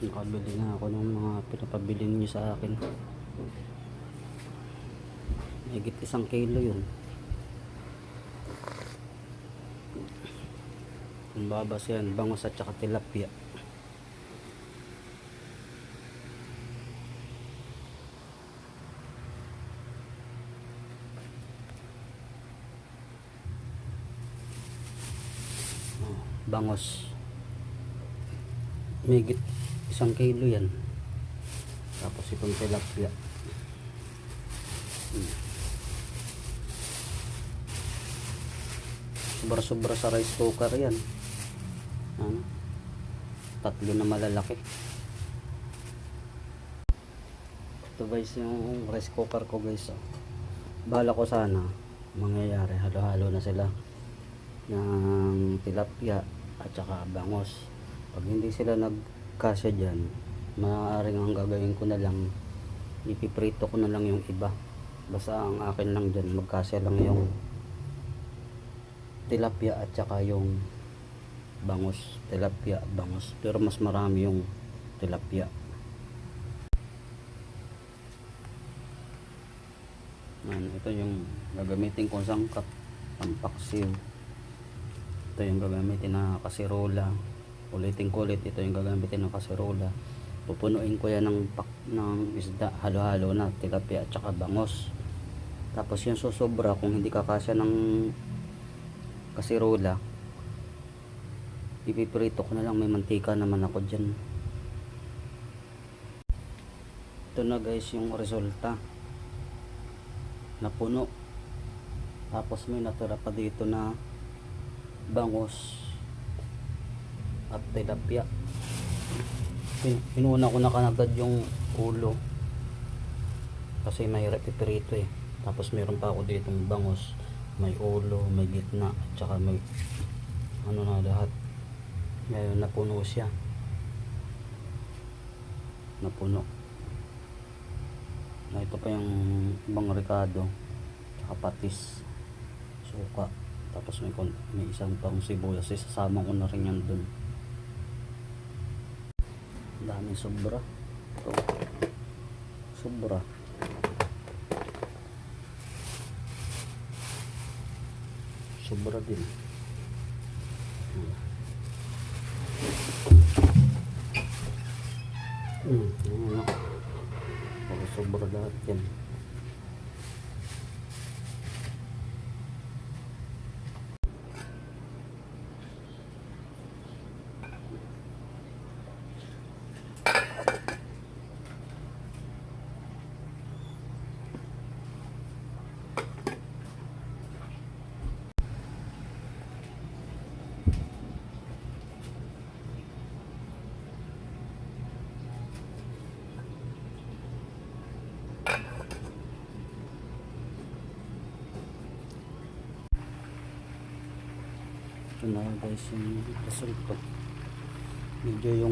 Nakabili nga ako ng mga pinapabili niyo sa akin. Higit 1 kilo yun. Ang babas yan, bangus at saka tilapia. Bangus, higit 1 kilo yan. Tapos itong tilapia, sobra-sobra sa rice cooker yan. Tatlo na malalaki. Ito guys yung rice cooker ko guys. Bala ko sana mangyayari halo-halo na sila ng tilapia at saka bangus. Pag hindi sila nagkasya dyan, maaaring ang gagawin ko na lang, ipiprito ko na lang yung iba. Basta ang akin lang dyan, magkasya lang yung tilapia at saka yung bangus. Tilapia, bangus, pero mas marami yung tilapia. Ito yung gagamitin kong sangkap, pampaksiw. Ito yung gagamitin na kasirola. Ulitin ko ulit, ito yung gagamitin ng kasirola. Pupunuin ko yan ng isda, halo-halo na tilapia at saka bangus. Tapos yung susobra, kung hindi kakasya ng kasirola, ipiprito ko na lang, may mantika naman ako dyan. Ito na guys yung resulta, napuno. Tapos may natira pa dito na bangus at tilapia. Inuna ko na kanagad yung ulo kasi mahirap iprito eh. Tapos meron pa ako ditong bangus, may ulo, may gitna at saka may ano na lahat. Ngayon napuno siya, napuno na. Ito pa yung ibang ricado saka patis, suka. Tapos may isang pang sibuyas, isasama ko na rin yan dun. Daming sobra. Ito, sobra. Sobra din. Ano? Sobra lahat yan. Ito na guys yung resulta. Medyo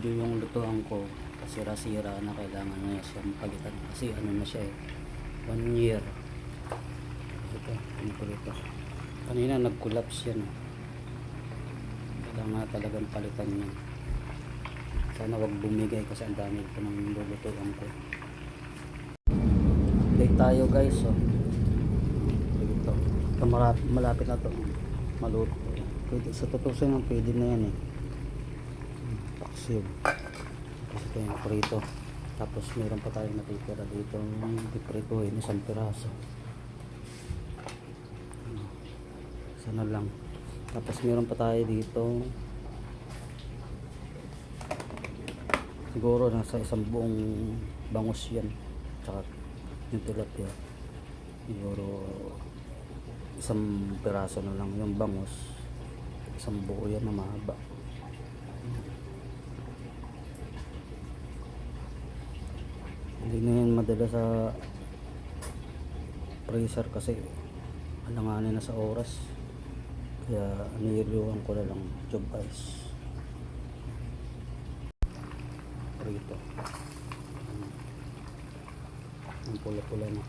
yung lutuan ko sira-sira na, kailangan na siyang palitan kasi ano na siya eh, 1 year. Ito kanina nag-collapse yan. Kailangan talagang palitan yan. Sana wag bumigay kasi ang dami ko ng lulutuan ko. Update tayo guys. Ito malapit na to maluto. Pwede, sa tutusin ng pwede na yan eh. Paksiw. Tapos ito yung prito. Tapos meron pa tayong natitira dito yung dipritohin, 1 piraso. Sana lang. Tapos meron pa tayo dito, siguro nasa 1 buong bangus yan. Tsaka yung tilapia, siguro 1 piraso na lang yung bangus. 1 buo yan na mahaba. Hindi na yan madala sa freezer kasi alanganin na sa oras. Kaya nililuwan ko na lang job ice. Prito. Ang pula-pula na.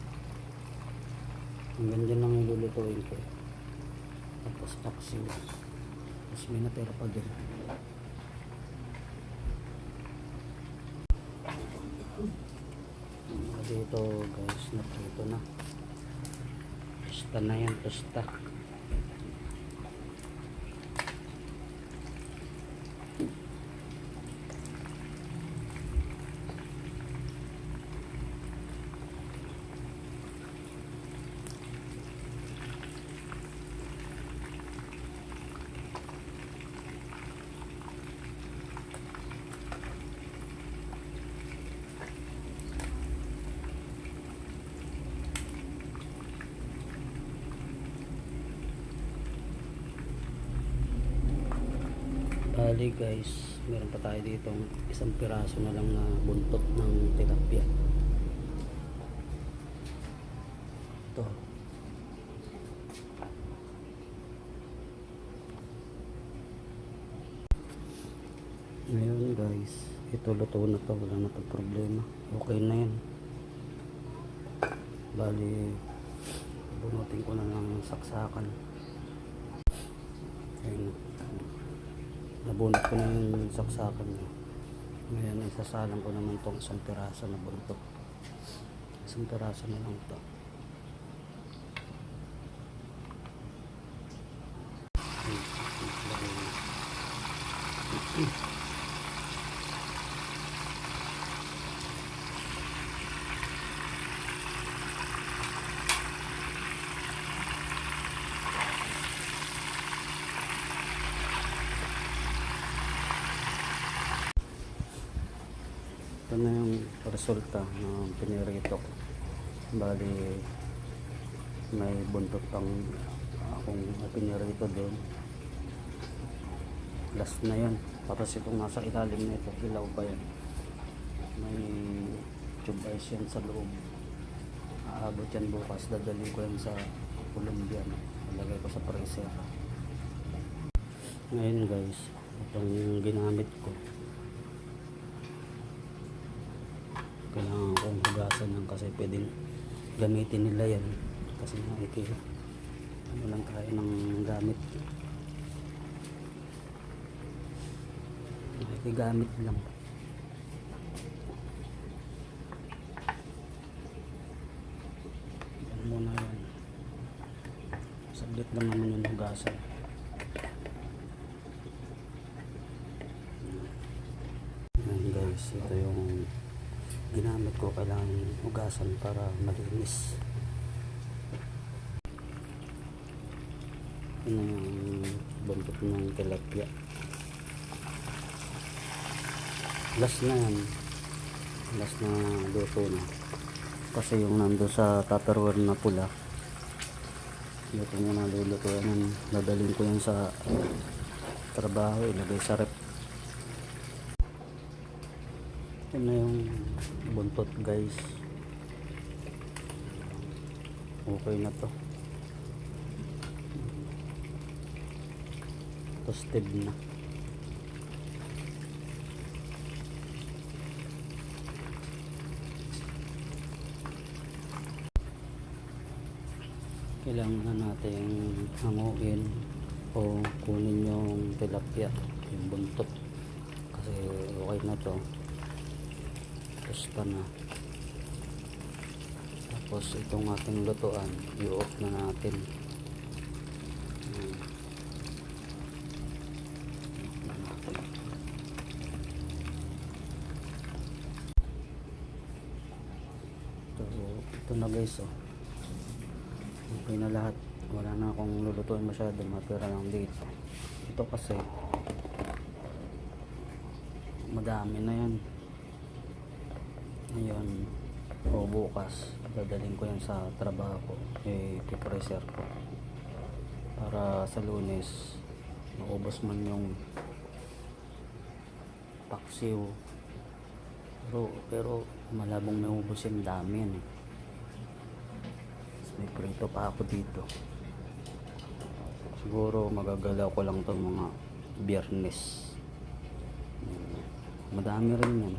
Hanggang dyan lang yung lulutuin ko. Tapos paksiw. Tapos may natira pa din. dito guys, naprito na. Tosta na yan, tosta. Bali guys, meron pa tayo dito isang piraso na lang na buntot ng tilapia. Ito. Ngayon guys, ito luto na to, wala na to problema. Okay na yan. Bali, bunutin ko na ng saksakan. Ayun. Nabunot ko na yung saksakan niya. Ngayon isasalang ko naman itong isang piraso na buntot. Isang piraso na lang ito. Ito na yung resulta ng pinirito ko. Bali, may buntot pang akong pinirito doon. Last na yun. Tapos itong nasa ilalim na ito, ilaw pa yan. May tube ice yan sa loob. Aabot yan bukas. Dadalhin ko yan sa Colombia. Ilagay ko sa freezer. Ngayon guys, itong ginamit ko. Kailangan kong hugasan yan kasi pwedeng gamitin nila yan kasi ano lang tayo ng gamit, nakikigamit lang. Yan muna yan, saglit lang naman yung hugasan. Yan guys, ito yung ginamit ko, kailangan hugasan para malinis. Ito na yung buntot ng tilapia. Last na yan, last na luto na kasi yung nando sa tupperware na pula luto mo na, luluto yan. Dadalhin ko yan sa trabaho, ilagay sa rep. Ito na yung buntot guys, okay na to, toasted na. Kailangan natin hanguin o kunin yung tilapia, yung buntot, kasi okay na to, tosta na. Tapos itong ating lutuan, i-off na natin. Ito na guys, oh. Okay na lahat, wala na akong lulutuin masyado, matira lang dito. Ito kasi madami na yan. Ngayon o bukas dadalhin ko yan sa trabaho, i-freezer ko para sa Lunes maubos man yung paksiw, pero malabong naubos yung dami yan. May prito pa ako dito, siguro magagalaw ko lang itong mga Biyernes. Madami rin yan,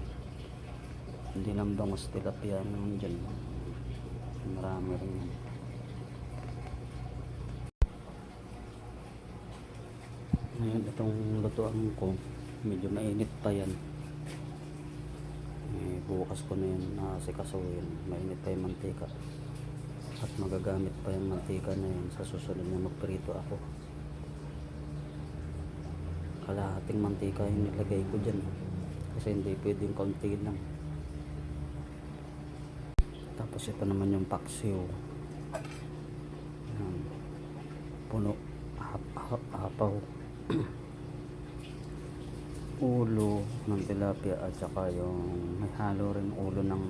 hindi lang bangos tilapia naman dyan, marami rin yan. Ngayon itong lutuan ko medyo mainit pa yan, bukas ko na yun nakasikasuhin. Mainit pa yung mantika at magagamit pa yung mantika na yun sa susunod na magprito ako. Kalahating mantika yung nilagay ko dyan kasi hindi pwedeng kaunti lang. Tapos ito naman yung paksiw. Yan. Puno apaw. Ulo ng tilapia at saka yung may halo rin ulo ng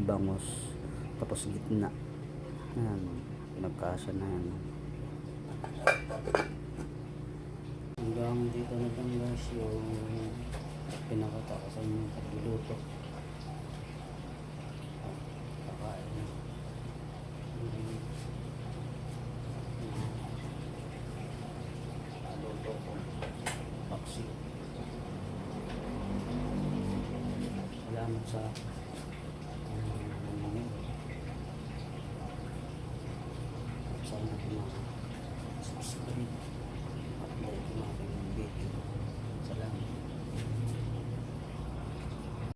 bangus, tapos gitna. Yan, pinagkasya na yan. Hanggang dito na lang guys yung pinakatakasan yung pagluluto. Kakain na. Luto ko paksi. Salamat sa sana subscribe.